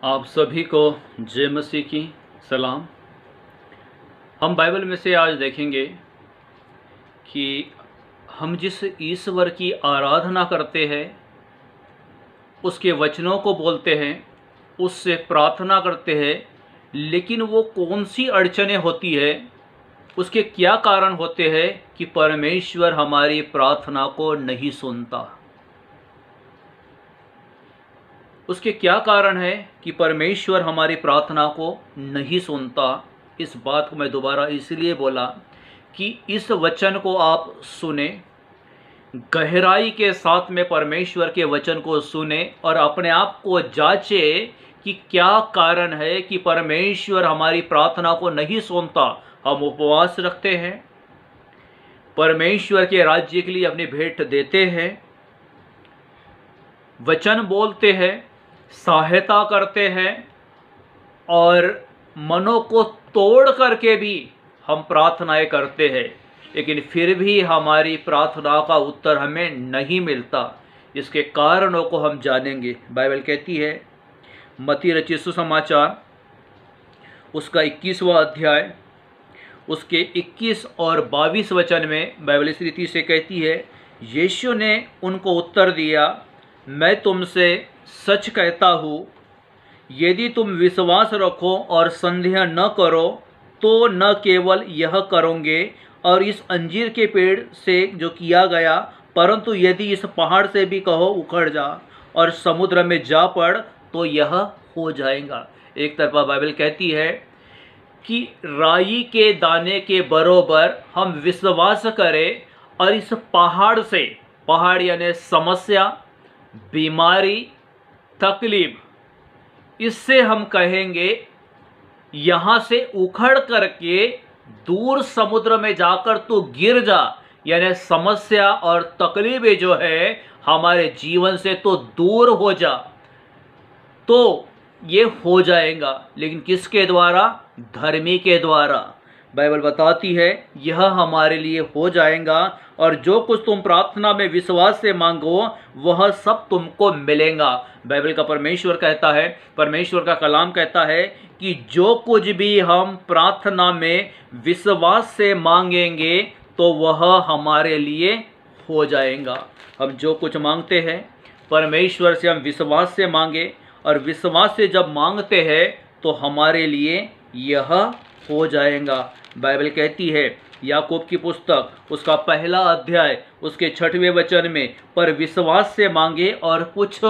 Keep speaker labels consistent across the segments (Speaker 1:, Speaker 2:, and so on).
Speaker 1: आप सभी को जय मसीह की सलाम। हम बाइबल में से आज देखेंगे कि हम जिस ईश्वर की आराधना करते हैं, उसके वचनों को बोलते हैं, उससे प्रार्थना करते हैं, लेकिन वो कौन सी अड़चनें होती है, उसके क्या कारण होते हैं कि परमेश्वर हमारी प्रार्थना को नहीं सुनता। उसके क्या कारण है कि परमेश्वर हमारी प्रार्थना को नहीं सुनता। इस बात को मैं दोबारा इसलिए बोला कि इस वचन को आप सुने, गहराई के साथ में परमेश्वर के वचन को सुने और अपने आप को जांचे कि क्या कारण है कि परमेश्वर हमारी प्रार्थना को नहीं सुनता। हम उपवास रखते हैं, परमेश्वर के राज्य के लिए अपनी भेंट देते हैं, वचन बोलते हैं, सहायता करते हैं और मनों को तोड़ करके भी हम प्रार्थनाएं करते हैं, लेकिन फिर भी हमारी प्रार्थना का उत्तर हमें नहीं मिलता। इसके कारणों को हम जानेंगे। बाइबल कहती है, मत्ती रचित सुसमाचार उसका 21वां अध्याय उसके 21 और 22 वचन में बाइबल इस रीति से कहती है, यीशु ने उनको उत्तर दिया, मैं तुमसे सच कहता हूँ, यदि तुम विश्वास रखो और संदेह न करो तो न केवल यह करोगे और इस अंजीर के पेड़ से जो किया गया, परंतु यदि इस पहाड़ से भी कहो उखड़ जा और समुद्र में जा पड़ तो यह हो जाएगा। एक तरफा बाइबल कहती है कि राई के दाने के बरोबर हम विश्वास करें और इस पहाड़ से, पहाड़ यानी समस्या, बीमारी, तकलीफ, इससे हम कहेंगे यहाँ से उखड़ करके दूर समुद्र में जाकर तो गिर जा, यानी समस्या और तकलीफें जो है हमारे जीवन से तो दूर हो जा, तो ये हो जाएगा। लेकिन किसके द्वारा? धर्मी के द्वारा। बाइबल बताती है यह हमारे लिए हो जाएगा और जो कुछ तुम प्रार्थना में विश्वास से मांगो वह सब तुमको मिलेगा। बाइबल का परमेश्वर कहता है, परमेश्वर का कलाम कहता है कि जो कुछ भी हम प्रार्थना में विश्वास से मांगेंगे तो वह हमारे लिए हो जाएगा। हम जो कुछ मांगते हैं परमेश्वर से हम विश्वास से मांगे और विश्वास से जब मांगते हैं तो हमारे लिए यह हो जाएगा। बाइबल कहती है याकूब की पुस्तक उसका 1 अध्याय उसके 6वें वचन में, पर विश्वास से मांगे और कुछ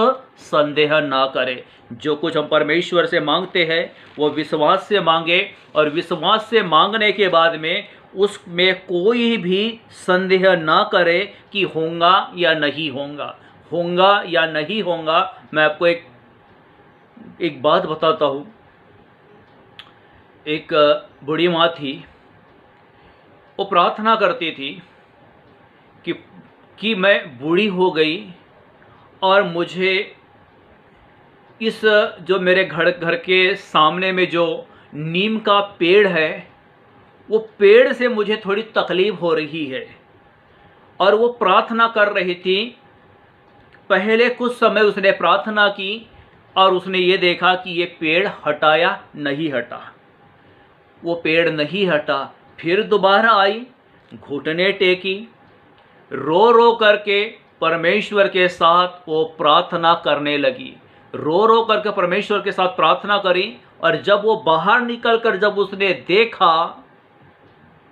Speaker 1: संदेह ना करे। जो कुछ हम परमेश्वर से मांगते हैं वो विश्वास से मांगे और विश्वास से मांगने के बाद में उसमें कोई भी संदेह ना करे कि होगा या नहीं होगा, होगा या नहीं होगा। मैं आपको एक बात बताता हूँ। एक बूढ़ी माँ थी, वो प्रार्थना करती थी कि मैं बूढ़ी हो गई और मुझे इस जो मेरे घर के सामने में जो नीम का पेड़ है, वो पेड़ से मुझे थोड़ी तकलीफ हो रही है। और वो प्रार्थना कर रही थी। पहले कुछ समय उसने प्रार्थना की और उसने ये देखा कि ये पेड़ हटाया नहीं हटा, वो पेड़ नहीं हटा। फिर दोबारा आई, घुटने टेकी, रो रो करके परमेश्वर के साथ वो प्रार्थना करने लगी। रो रो करके परमेश्वर के साथ प्रार्थना करी और जब वो बाहर निकल कर जब उसने देखा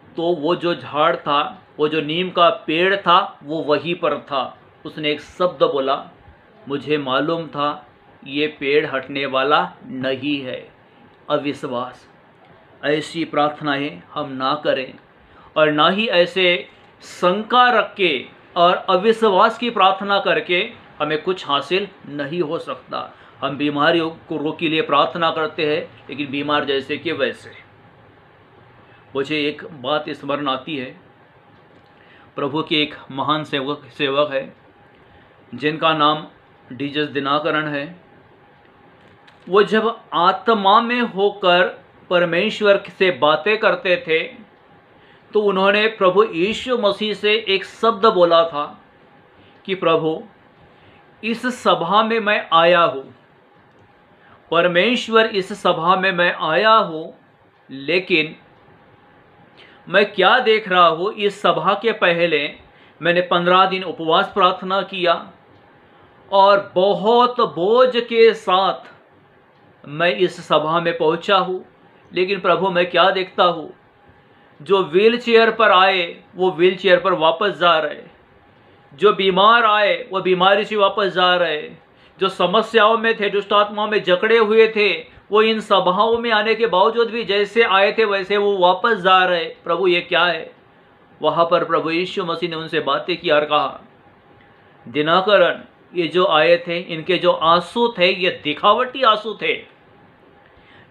Speaker 1: तो वो जो झाड़ था, वो जो नीम का पेड़ था, वो वहीं पर था। उसने एक शब्द बोला, मुझे मालूम था ये पेड़ हटने वाला नहीं है। अविश्वास। ऐसी प्रार्थनाएं हम ना करें और ना ही ऐसे शंका रख के और अविश्वास की प्रार्थना करके हमें कुछ हासिल नहीं हो सकता। हम बीमारियों को के लिए प्रार्थना करते हैं, लेकिन बीमार जैसे कि वैसे। मुझे एक बात स्मरण आती है। प्रभु के एक महान सेवक है जिनका नाम डीजस दिनाकरण है। वो जब आत्मा में होकर परमेश्वर से बातें करते थे तो उन्होंने प्रभु यीशु मसीह से एक शब्द बोला था कि प्रभु, इस सभा में मैं आया हूँ परमेश्वर इस सभा में मैं आया हूँ, लेकिन मैं क्या देख रहा हूँ, इस सभा के पहले मैंने 15 दिन उपवास प्रार्थना किया और बहुत बोझ के साथ मैं इस सभा में पहुंचा हूँ। लेकिन प्रभु मैं क्या देखता हूँ, जो व्हील चेयर पर आए वो व्हील चेयर पर वापस जा रहे, जो बीमार आए वो बीमारी से वापस जा रहे, जो समस्याओं में थे, दुष्ट आत्माओं में जकड़े हुए थे, वो इन सभाओं में आने के बावजूद भी जैसे आए थे वैसे वो वापस जा रहे। प्रभु ये क्या है? वहाँ पर प्रभु यीशु मसीह ने उनसे बातें की और कहा, दिनाकरण, ये जो आए थे इनके जो आंसू थे ये दिखावटी आंसू थे।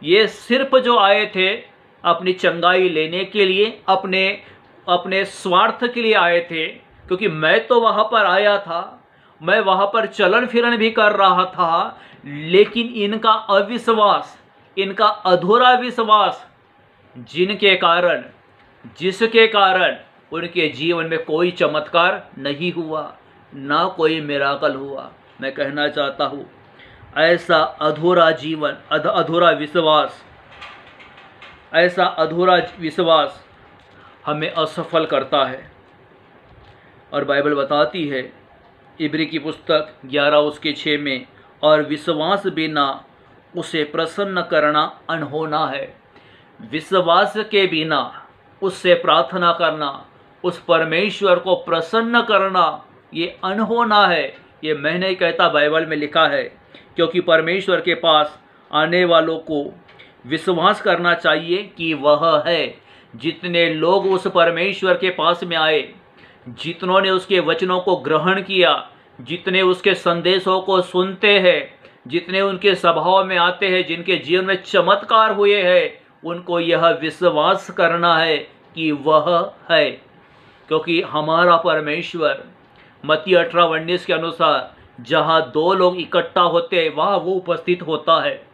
Speaker 1: ये सिर्फ जो आए थे अपनी चंगाई लेने के लिए, अपने स्वार्थ के लिए आए थे, क्योंकि मैं तो वहाँ पर आया था, मैं वहाँ पर चलन फिरन भी कर रहा था, लेकिन इनका अविश्वास, इनका अधूरा विश्वास, जिसके कारण उनके जीवन में कोई चमत्कार नहीं हुआ, ना कोई मिराकल हुआ। मैं कहना चाहता हूँ, ऐसा अधूरा जीवन, ऐसा अधूरा विश्वास हमें असफल करता है। और बाइबल बताती है इब्री की पुस्तक 11:6 में, और विश्वास बिना उसे प्रसन्न करना अनहोना है। विश्वास के बिना उससे प्रार्थना करना, उस परमेश्वर को प्रसन्न करना, ये अनहोना है। ये मैं नहीं कहता, बाइबल में लिखा है। क्योंकि परमेश्वर के पास आने वालों को विश्वास करना चाहिए कि वह है। जितने लोग उस परमेश्वर के पास में आए, जितनों ने उसके वचनों को ग्रहण किया, जितने उसके संदेशों को सुनते हैं, जितने उनके सभाओं में आते हैं, जिनके जीवन में चमत्कार हुए हैं, उनको यह विश्वास करना है कि वह है। क्योंकि हमारा परमेश्वर मत्ती 18:19 के अनुसार जहाँ 2 लोग इकट्ठा होते हैं वहाँ वो उपस्थित होता है।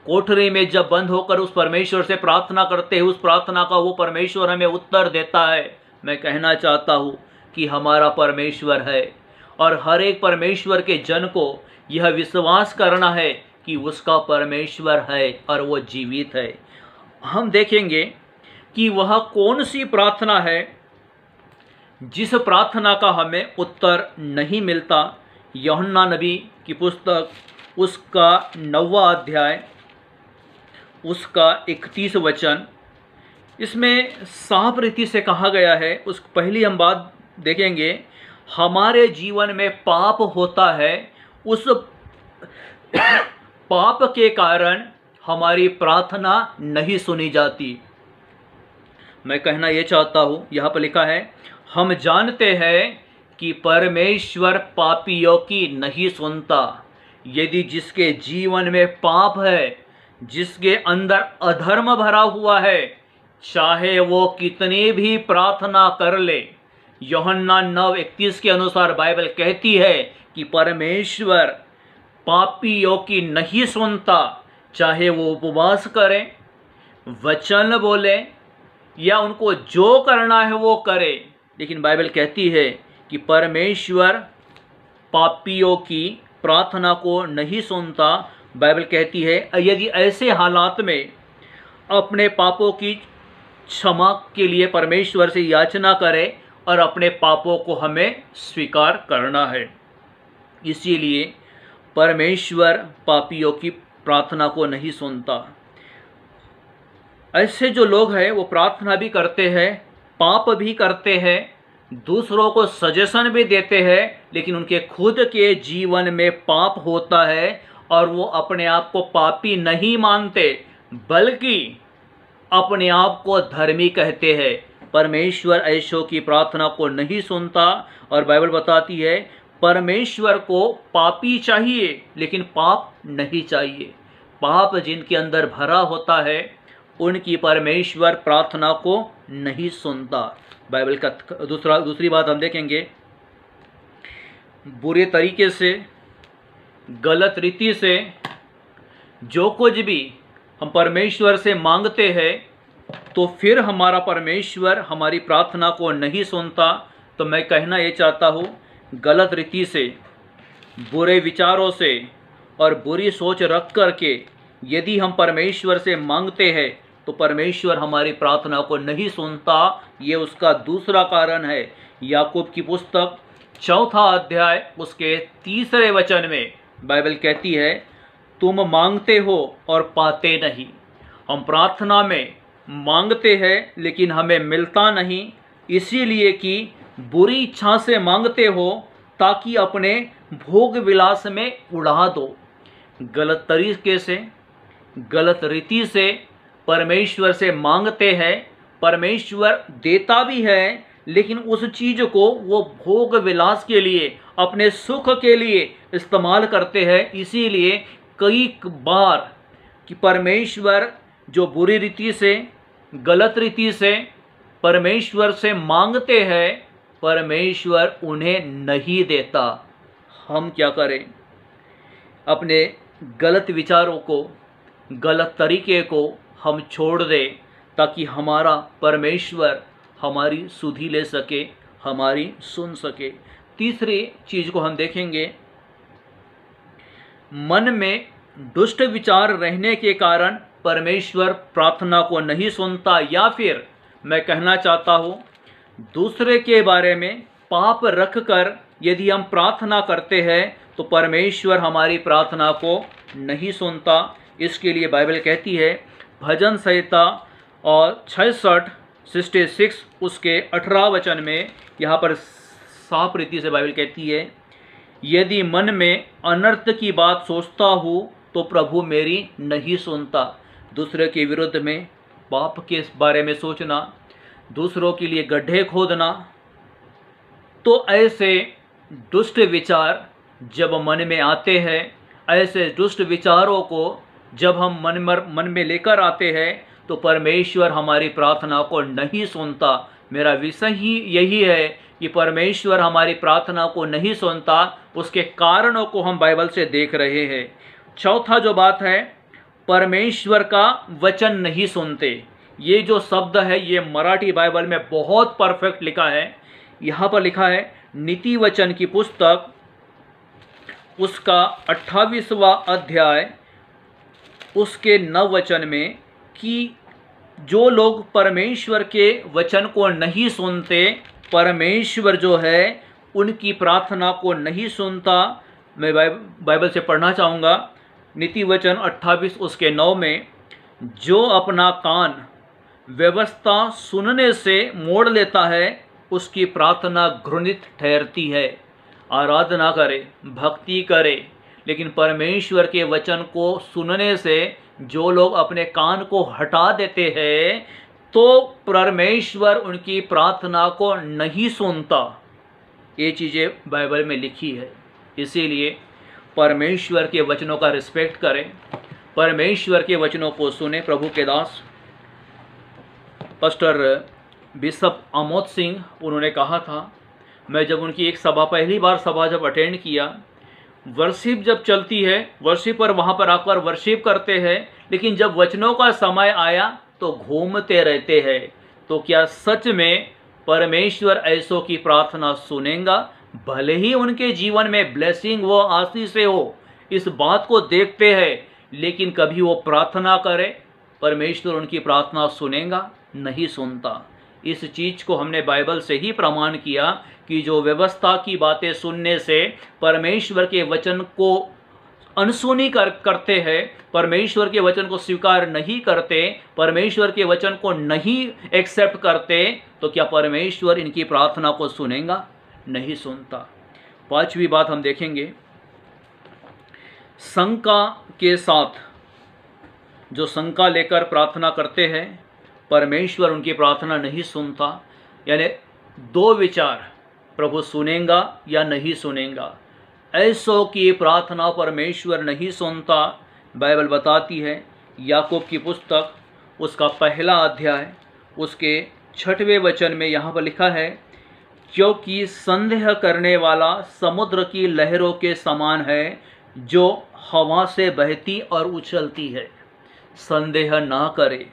Speaker 1: कोठरी में जब बंद होकर उस परमेश्वर से प्रार्थना करते हैं, उस प्रार्थना का वो परमेश्वर हमें उत्तर देता है। मैं कहना चाहता हूँ कि हमारा परमेश्वर है, और हर एक परमेश्वर के जन को यह विश्वास करना है कि उसका परमेश्वर है और वो जीवित है। हम देखेंगे कि वह कौन सी प्रार्थना है जिस प्रार्थना का हमें उत्तर नहीं मिलता। यूहन्ना नबी की पुस्तक उसका 9वां अध्याय उसका 31 वचन, इसमें साफ रीति से कहा गया है। उस पहली हम बात देखेंगे, हमारे जीवन में पाप होता है, उस पाप के कारण हमारी प्रार्थना नहीं सुनी जाती। मैं कहना ये चाहता हूँ, यहाँ पर लिखा है, हम जानते हैं कि परमेश्वर पापियों की नहीं सुनता। यदि जिसके जीवन में पाप है, जिसके अंदर अधर्म भरा हुआ है, चाहे वो कितनी भी प्रार्थना कर ले, यूहन्ना 9:31 के अनुसार बाइबल कहती है कि परमेश्वर पापियों की नहीं सुनता। चाहे वो उपवास करें, वचन बोले, या उनको जो करना है वो करे, लेकिन बाइबल कहती है कि परमेश्वर पापियों की प्रार्थना को नहीं सुनता। बाइबल कहती है यदि ऐसे हालात में अपने पापों की क्षमा के लिए परमेश्वर से याचना करें और अपने पापों को हमें स्वीकार करना है। इसीलिए परमेश्वर पापियों की प्रार्थना को नहीं सुनता। ऐसे जो लोग हैं वो प्रार्थना भी करते हैं, पाप भी करते हैं, दूसरों को सजेशन भी देते हैं, लेकिन उनके खुद के जीवन में पाप होता है और वो अपने आप को पापी नहीं मानते, बल्कि अपने आप को धर्मी कहते हैं। परमेश्वर ऐसों की प्रार्थना को नहीं सुनता, और बाइबल बताती है परमेश्वर को पापी चाहिए लेकिन पाप नहीं चाहिए। पाप जिनके अंदर भरा होता है उनकी परमेश्वर प्रार्थना को नहीं सुनता। बाइबल का दूसरी बात हम देखेंगे, बुरे तरीके से, गलत रीति से जो कुछ भी हम परमेश्वर से मांगते हैं तो फिर हमारा परमेश्वर हमारी प्रार्थना को नहीं सुनता। तो मैं कहना ये चाहता हूँ, गलत रीति से, बुरे विचारों से और बुरी सोच रख करके यदि हम परमेश्वर से मांगते हैं तो परमेश्वर हमारी प्रार्थना को नहीं सुनता। ये उसका दूसरा कारण है। याकूब की पुस्तक 4 अध्याय उसके 3 वचन में बाइबल कहती है, तुम मांगते हो और पाते नहीं। हम प्रार्थना में मांगते हैं लेकिन हमें मिलता नहीं, इसीलिए कि बुरी इच्छा से मांगते हो ताकि अपने भोग विलास में उड़ा दो। गलत तरीके से, गलत रीति से परमेश्वर से मांगते हैं। परमेश्वर देता भी है लेकिन उस चीज को वो भोग विलास के लिए, अपने सुख के लिए इस्तेमाल करते हैं। इसीलिए कई बार कि परमेश्वर जो बुरी रीति से, गलत रीति से परमेश्वर से मांगते हैं, परमेश्वर उन्हें नहीं देता। हम क्या करें? अपने गलत विचारों को, गलत तरीके को हम छोड़ दें ताकि हमारा परमेश्वर हमारी सुधि ले सके, हमारी सुन सके। तीसरी चीज को हम देखेंगे, मन में दुष्ट विचार रहने के कारण परमेश्वर प्रार्थना को नहीं सुनता, या फिर मैं कहना चाहता हूँ दूसरे के बारे में पाप रखकर यदि हम प्रार्थना करते हैं तो परमेश्वर हमारी प्रार्थना को नहीं सुनता। इसके लिए बाइबल कहती है भजन संहिता और 66 उसके 18 वचन में, यहाँ पर साफ रीति से बाइबल कहती है, यदि मन में अनर्थ की बात सोचता हूँ तो प्रभु मेरी नहीं सुनता। दूसरे के विरुद्ध में पाप के बारे में सोचना, दूसरों के लिए गड्ढे खोदना, तो ऐसे दुष्ट विचार जब मन में आते हैं, ऐसे दुष्ट विचारों को जब हम मन में लेकर आते हैं तो परमेश्वर हमारी प्रार्थना को नहीं सुनता। मेरा विषय ही यही है कि परमेश्वर हमारी प्रार्थना को नहीं सुनता। उसके कारणों को हम बाइबल से देख रहे हैं। चौथा जो बात है, परमेश्वर का वचन नहीं सुनते। ये जो शब्द है ये मराठी बाइबल में बहुत परफेक्ट लिखा है। यहाँ पर लिखा है नीति वचन की पुस्तक उसका 28वां अध्याय उसके 9 वचन में कि जो लोग परमेश्वर के वचन को नहीं सुनते, परमेश्वर जो है उनकी प्रार्थना को नहीं सुनता। मैं बाइबल से पढ़ना चाहूँगा नीति वचन 28 उसके 9 में, जो अपना कान व्यवस्था सुनने से मोड़ लेता है उसकी प्रार्थना घृणित ठहरती है। आराधना करे, भक्ति करे, लेकिन परमेश्वर के वचन को सुनने से जो लोग अपने कान को हटा देते हैं तो परमेश्वर उनकी प्रार्थना को नहीं सुनता। ये चीज़ें बाइबल में लिखी है। इसीलिए परमेश्वर के वचनों का रिस्पेक्ट करें, परमेश्वर के वचनों को सुने। प्रभु के दास पास्टर बिशप आमोद सिंह उन्होंने कहा था, मैं जब उनकी एक सभा, पहली बार सभा जब अटेंड किया, वर्शिप जब चलती है, वर्शिप पर वहाँ पर आकर वर्शिप करते हैं, लेकिन जब वचनों का समय आया तो घूमते रहते हैं। तो क्या सच में परमेश्वर ऐसों की प्रार्थना सुनेगा? भले ही उनके जीवन में ब्लेसिंग वो आशीष से हो, इस बात को देखते हैं, लेकिन कभी वो प्रार्थना करे, परमेश्वर उनकी प्रार्थना सुनेगा? नहीं सुनता। इस चीज़ को हमने बाइबल से ही प्रमाण किया कि जो व्यवस्था की बातें सुनने से परमेश्वर के वचन को अनसुनी करते हैं, परमेश्वर के वचन को स्वीकार नहीं करते, परमेश्वर के वचन को नहीं एक्सेप्ट करते, तो क्या परमेश्वर इनकी प्रार्थना को सुनेगा? नहीं सुनता। 5वीं बात हम देखेंगे, शंका के साथ जो शंका लेकर प्रार्थना करते हैं, परमेश्वर उनकी प्रार्थना नहीं सुनता। यानी 2 विचार, प्रभु सुनेगा या नहीं सुनेगा। ऐसों की प्रार्थना परमेश्वर नहीं सुनता। बाइबल बताती है याकूब की पुस्तक उसका 1 अध्याय उसके 6वें वचन में यहाँ पर लिखा है, क्योंकि संदेह करने वाला समुद्र की लहरों के समान है जो हवा से बहती और उछलती है। संदेह ना करे,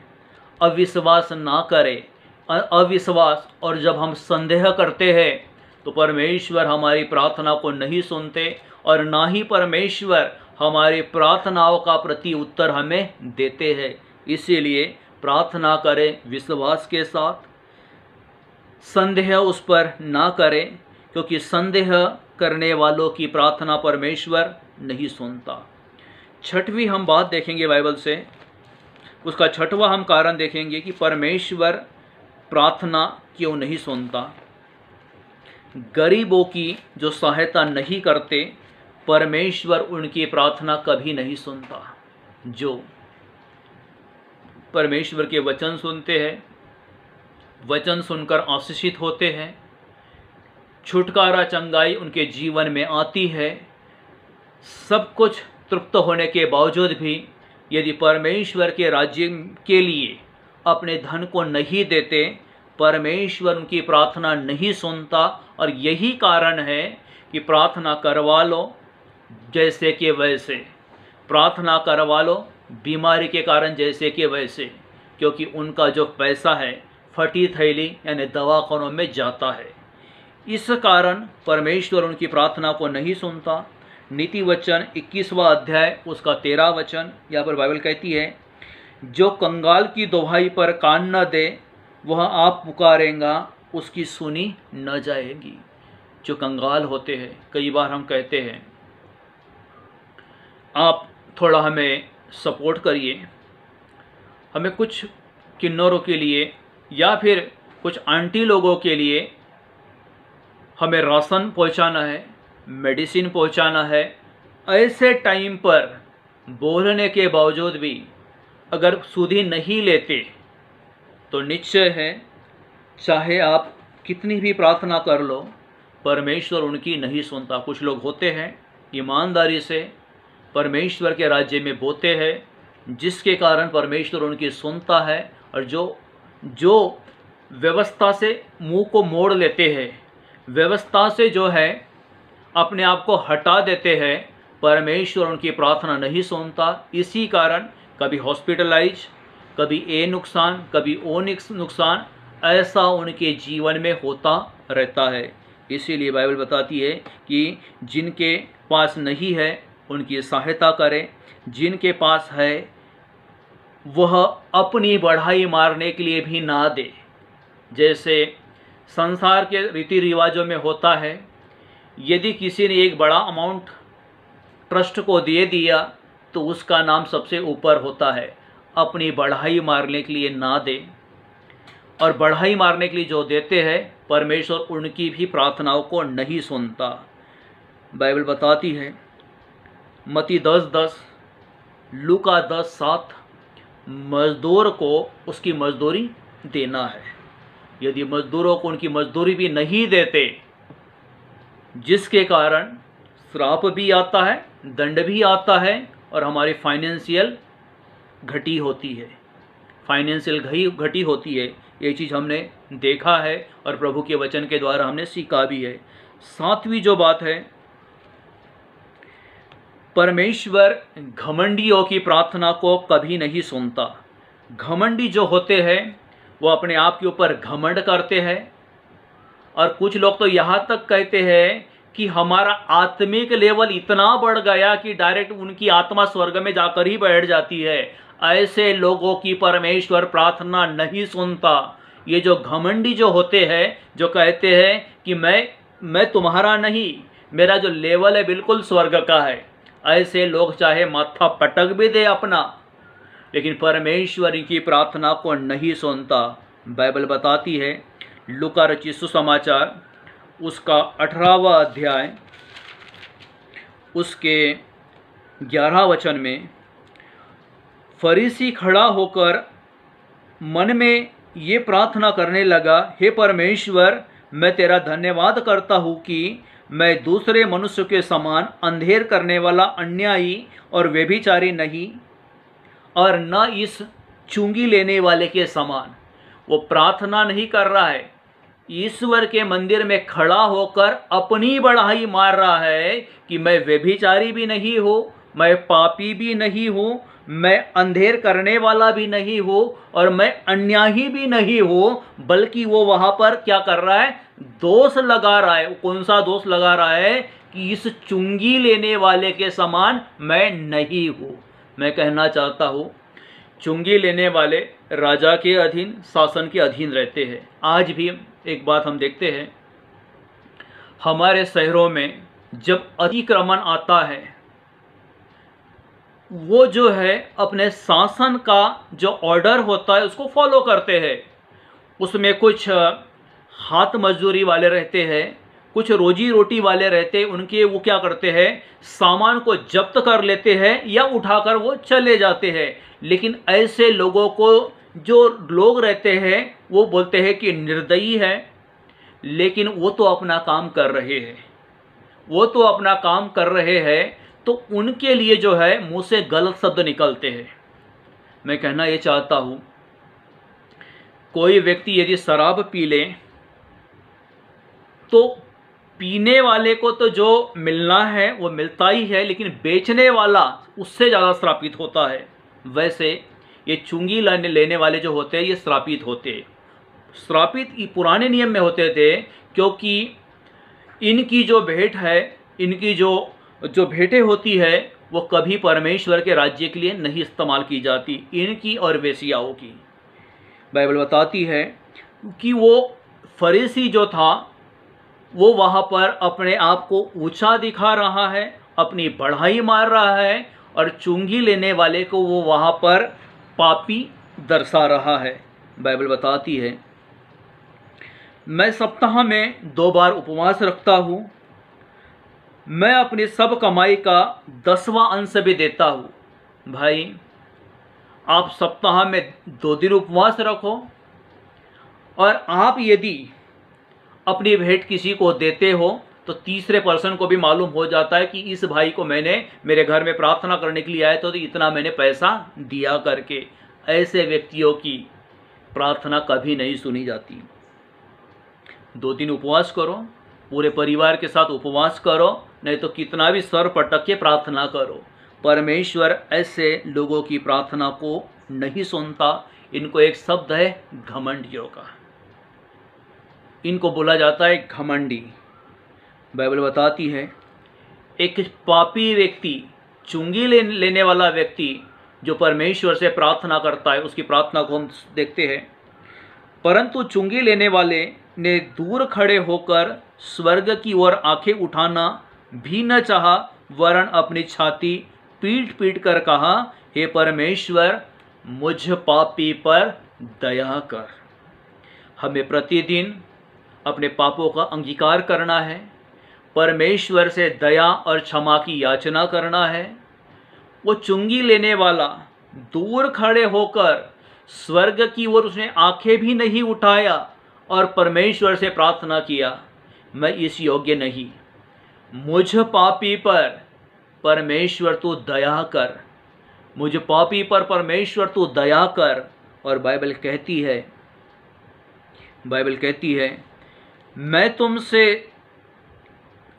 Speaker 1: अविश्वास ना करे। अविश्वास और जब हम संदेह करते हैं तो परमेश्वर हमारी प्रार्थना को नहीं सुनते, और ना ही परमेश्वर हमारी प्रार्थनाओं का प्रति उत्तर हमें देते हैं। इसीलिए प्रार्थना करें विश्वास के साथ, संदेह उस पर ना करें, क्योंकि संदेह करने वालों की प्रार्थना परमेश्वर नहीं सुनता। छठवीं हम बात देखेंगे बाइबल से, उसका छठवां हम कारण देखेंगे कि परमेश्वर प्रार्थना क्यों नहीं सुनता। गरीबों की जो सहायता नहीं करते, परमेश्वर उनकी प्रार्थना कभी नहीं सुनता। जो परमेश्वर के वचन सुनते हैं, वचन सुनकर आशीषित होते हैं, छुटकारा चंगाई उनके जीवन में आती है, सब कुछ तृप्त होने के बावजूद भी यदि परमेश्वर के राज्य के लिए अपने धन को नहीं देते, परमेश्वर उनकी प्रार्थना नहीं सुनता। और यही कारण है कि प्रार्थना करवा लो जैसे कि वैसे, प्रार्थना करवा लो बीमारी के कारण जैसे कि वैसे, क्योंकि उनका जो पैसा है फटी थैली यानी दवाखानों में जाता है। इस कारण परमेश्वर उनकी प्रार्थना को नहीं सुनता। नीति वचन 21वां अध्याय उसका 13 वचन, यहाँ पर बाइबल कहती है, जो कंगाल की दुहाई पर कान न दे वह आप पुकारेगा उसकी सुनी न जाएगी। जो कंगाल होते हैं, कई बार हम कहते हैं आप थोड़ा हमें सपोर्ट करिए, हमें कुछ किन्नरों के लिए या फिर कुछ आंटी लोगों के लिए हमें राशन पहुंचाना है, मेडिसिन पहुंचाना है। ऐसे टाइम पर बोलने के बावजूद भी अगर सुधि नहीं लेते तो निश्चय है, चाहे आप कितनी भी प्रार्थना कर लो, परमेश्वर उनकी नहीं सुनता। कुछ लोग होते हैं ईमानदारी से परमेश्वर के राज्य में बोते हैं, जिसके कारण परमेश्वर उनकी सुनता है। और जो व्यवस्था से मुंह को मोड़ लेते हैं, व्यवस्था से जो है अपने आप को हटा देते हैं, परमेश्वर उनकी प्रार्थना नहीं सुनता। इसी कारण कभी हॉस्पिटलाइज, कभी ए नुकसान, कभी ओ नुकसान, ऐसा उनके जीवन में होता रहता है। इसीलिए बाइबल बताती है कि जिनके पास नहीं है उनकी सहायता करें, जिनके पास है वह अपनी बढ़ाई मारने के लिए भी ना दे। जैसे संसार के रीति रिवाजों में होता है, यदि किसी ने एक बड़ा अमाउंट ट्रस्ट को दे दिया तो उसका नाम सबसे ऊपर होता है। अपनी बढ़ाई मारने के लिए ना दे, और बढ़ाई मारने के लिए जो देते हैं परमेश्वर उनकी भी प्रार्थनाओं को नहीं सुनता। बाइबल बताती है मत्ती 10:10, लूका 10:7, मजदूर को उसकी मजदूरी देना है। यदि मजदूरों को उनकी मजदूरी भी नहीं देते, जिसके कारण श्राप भी आता है, दंड भी आता है, और हमारी फाइनेंशियल घटी होती है, फाइनेंशियल घटी होती है। ये चीज़ हमने देखा है और प्रभु के वचन के द्वारा हमने सीखा भी है। सातवीं जो बात है, परमेश्वर घमंडियों की प्रार्थना को कभी नहीं सुनता। घमंडी जो होते हैं वो अपने आप के ऊपर घमंड करते हैं, और कुछ लोग तो यहाँ तक कहते हैं कि हमारा आत्मिक लेवल इतना बढ़ गया कि डायरेक्ट उनकी आत्मा स्वर्ग में जाकर ही बैठ जाती है। ऐसे लोगों की परमेश्वर प्रार्थना नहीं सुनता। ये जो घमंडी जो होते हैं, जो कहते हैं कि मैं तुम्हारा नहीं, मेरा जो लेवल है बिल्कुल स्वर्ग का है, ऐसे लोग चाहे माथा पटक भी दे अपना, लेकिन परमेश्वर की प्रार्थना को नहीं सुनता। बाइबल बताती है लूका रचित सुसमाचार उसका 18वां अध्याय उसके 11 वचन में, फरीसी खड़ा होकर मन में ये प्रार्थना करने लगा, हे परमेश्वर, मैं तेरा धन्यवाद करता हूँ कि मैं दूसरे मनुष्य के समान अंधेर करने वाला अन्यायी और व्यभिचारी नहीं, और न इस चुंगी लेने वाले के समान। वो प्रार्थना नहीं कर रहा है, ईश्वर के मंदिर में खड़ा होकर अपनी बढ़ाई मार रहा है कि मैं व्यभिचारी भी नहीं हूँ, मैं पापी भी नहीं हूँ, मैं अंधेर करने वाला भी नहीं हूँ, और मैं अन्यायी भी नहीं हूँ। बल्कि वो वहाँ पर क्या कर रहा है, दोष लगा रहा है। कौन सा दोष लगा रहा है कि इस चुंगी लेने वाले के समान मैं नहीं हूँ। मैं कहना चाहता हूँ, चुंगी लेने वाले राजा के अधीन, शासन के अधीन रहते हैं। आज भी एक बात हम देखते हैं, हमारे शहरों में जब अतिक्रमण आता है, वो जो है अपने शासन का जो ऑर्डर होता है उसको फॉलो करते हैं। उसमें कुछ हाथ मजदूरी वाले रहते हैं, कुछ रोजी रोटी वाले रहते हैं, उनके वो क्या करते हैं, सामान को जब्त कर लेते हैं या उठाकर वो चले जाते हैं। लेकिन ऐसे लोगों को जो लोग रहते हैं वो बोलते हैं कि निर्दयी है, लेकिन वो तो अपना काम कर रहे हैं, वो तो अपना काम कर रहे हैं, तो उनके लिए जो है मुंह से गलत शब्द निकलते हैं। मैं कहना ये चाहता हूं, कोई व्यक्ति यदि शराब पी ले तो पीने वाले को तो जो मिलना है वो मिलता ही है, लेकिन बेचने वाला उससे ज़्यादा श्रापित होता है। वैसे ये चुंगी लेने वाले जो होते हैं ये श्रापित होते हैं। श्रापित पुराने नियम में होते थे, क्योंकि इनकी जो भेंट है, इनकी जो भेंटें होती है वो कभी परमेश्वर के राज्य के लिए नहीं इस्तेमाल की जाती, इनकी और वेश्याओं की। बाइबल बताती है कि वो फरीसी जो था वो वहाँ पर अपने आप को ऊंचा दिखा रहा है, अपनी बढ़ाई मार रहा है, और चुंगी लेने वाले को वो वहाँ पर पापी दर्शा रहा है। बाइबल बताती है, मैं सप्ताह में 2 बार उपवास रखता हूँ, मैं अपनी सब कमाई का 10वां अंश भी देता हूँ। भाई, आप सप्ताह में 2 दिन उपवास रखो, और आप यदि अपनी भेंट किसी को देते हो तो तीसरे पर्सन को भी मालूम हो जाता है कि इस भाई को मैंने मेरे घर में प्रार्थना करने के लिए आए तो इतना मैंने पैसा दिया करके। ऐसे व्यक्तियों की प्रार्थना कभी नहीं सुनी जाती। 2 दिन उपवास करो, पूरे परिवार के साथ उपवास करो, नहीं तो कितना भी सर पटक के प्रार्थना करो, परमेश्वर ऐसे लोगों की प्रार्थना को नहीं सुनता। इनको एक शब्द है घमंडियों का, इनको बोला जाता है घमंडी। बाइबल बताती है, एक पापी व्यक्ति, चुंगी लेने वाला व्यक्ति जो परमेश्वर से प्रार्थना करता है, उसकी प्रार्थना को हम देखते हैं। परंतु चुंगी लेने वाले ने दूर खड़े होकर स्वर्ग की ओर आंखें उठाना भी न चाहा, वरन अपनी छाती पीट पीट कर कहा, हे परमेश्वर, मुझ पापी पर दया कर। हमें प्रतिदिन अपने पापों का अंगीकार करना है, परमेश्वर से दया और क्षमा की याचना करना है। वो चुंगी लेने वाला दूर खड़े होकर स्वर्ग की ओर उसने आंखें भी नहीं उठाया और परमेश्वर से प्रार्थना किया, मैं इस योग्य नहीं, मुझ पापी पर परमेश्वर तू दया कर, मुझ पापी पर परमेश्वर तू दया कर। और बाइबल कहती है, मैं तुमसे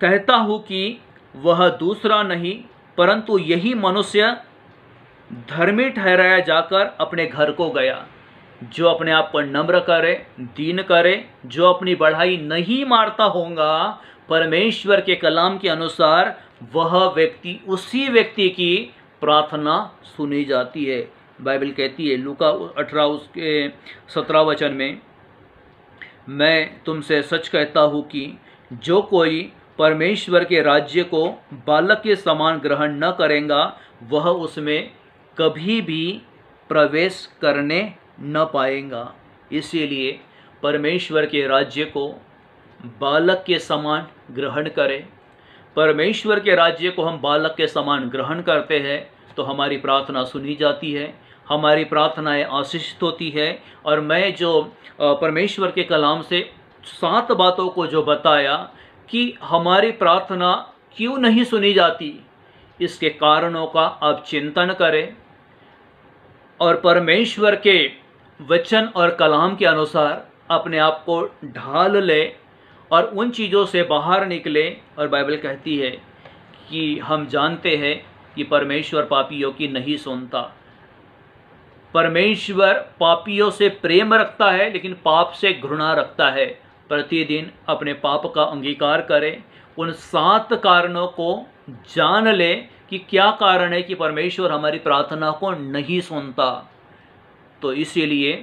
Speaker 1: कहता हूँ कि वह दूसरा नहीं परंतु यही मनुष्य धर्मी ठहराया जाकर अपने घर को गया, जो अपने आप पर नम्र करे, दीन करे, जो अपनी बढ़ाई नहीं मारता होगा, परमेश्वर के कलाम के अनुसार वह व्यक्ति, उसी व्यक्ति की प्रार्थना सुनी जाती है। बाइबल कहती है लूका 18 उसके 17 वचन में, मैं तुमसे सच कहता हूँ कि जो कोई परमेश्वर के राज्य को बालक के समान ग्रहण न करेगा, वह उसमें कभी भी प्रवेश करने न पाएगा। इसीलिए परमेश्वर के राज्य को बालक के समान ग्रहण करें। परमेश्वर के राज्य को हम बालक के समान ग्रहण करते हैं तो हमारी प्रार्थना सुनी जाती है, हमारी प्रार्थनाएं आशीषित होती है। और मैं जो परमेश्वर के कलाम से 7 बातों को जो बताया कि हमारी प्रार्थना क्यों नहीं सुनी जाती, इसके कारणों का आप चिंतन करें और परमेश्वर के वचन और कलाम के अनुसार अपने आप को ढाल ले और उन चीज़ों से बाहर निकले। और बाइबल कहती है कि हम जानते हैं कि परमेश्वर पापियों की नहीं सुनता। परमेश्वर पापियों से प्रेम रखता है लेकिन पाप से घृणा रखता है। प्रतिदिन अपने पाप का अंगीकार करें, उन 7 कारणों को जान ले कि क्या कारण है कि परमेश्वर हमारी प्रार्थना को नहीं सुनता। तो इसीलिए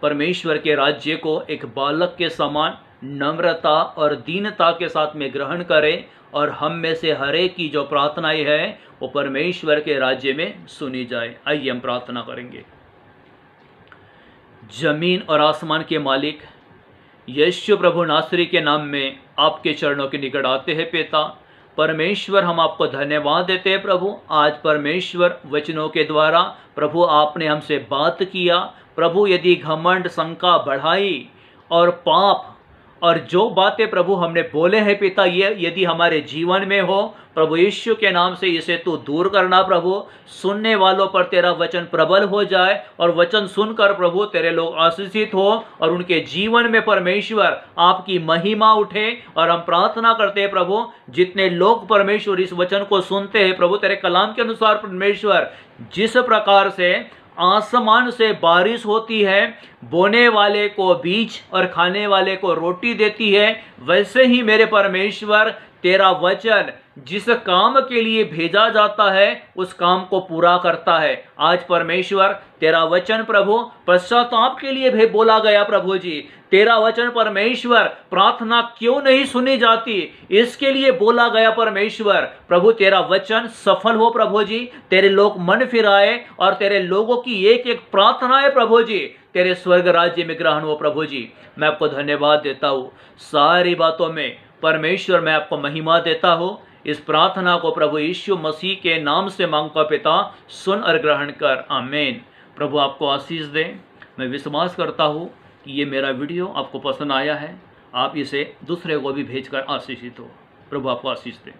Speaker 1: परमेश्वर के राज्य को एक बालक के समान नम्रता और दीनता के साथ में ग्रहण करें, और हम में से हर एक की जो प्रार्थनाएं हैं वो परमेश्वर के राज्य में सुनी जाए। आइए हम प्रार्थना करेंगे। जमीन और आसमान के मालिक यीशु प्रभु नासरी के नाम में आपके चरणों के निकट आते हैं पिता परमेश्वर, हम आपको धन्यवाद देते हैं प्रभु। आज परमेश्वर वचनों के द्वारा प्रभु आपने हमसे बात किया प्रभु। यदि घमंड, शंका, बढ़ाई और पाप और जो बातें प्रभु हमने बोले हैं पिता, ये यदि हमारे जीवन में हो प्रभु यीशु के नाम से इसे तू दूर करना प्रभु। सुनने वालों पर तेरा वचन प्रबल हो जाए और वचन सुनकर प्रभु तेरे लोग आशीषित हो और उनके जीवन में परमेश्वर आपकी महिमा उठे। और हम प्रार्थना करते हैं प्रभु, जितने लोग परमेश्वर इस वचन को सुनते हैं प्रभु, तेरे कलाम के अनुसार परमेश्वर जिस प्रकार से आसमान से बारिश होती है, बोने वाले को बीज और खाने वाले को रोटी देती है, वैसे ही मेरे परमेश्वर तेरा वचन जिस काम के लिए भेजा जाता है उस काम को पूरा करता है। आज परमेश्वर तेरा वचन प्रभु पश्चाताप के लिए भी बोला गया प्रभु जी। तेरा वचन परमेश्वर प्रार्थना क्यों नहीं सुनी जाती इसके लिए बोला गया परमेश्वर। प्रभु तेरा वचन सफल हो प्रभु जी, तेरे लोग मन फिराए और तेरे लोगों की एक एक प्रार्थनाएं प्रभु जी तेरे स्वर्ग राज्य में ग्रहण हो प्रभु जी। मैं आपको धन्यवाद देता हूँ, सारी बातों में परमेश्वर मैं आपको महिमा देता हूँ। इस प्रार्थना को प्रभु यीशु मसीह के नाम से मांगता पिता, सुन और ग्रहण कर, आमीन। प्रभु आपको आशीष दे। मैं विश्वास करता हूँ कि ये मेरा वीडियो आपको पसंद आया है, आप इसे दूसरे को भी भेजकर आशीषित हो। प्रभु आपको आशीष दे।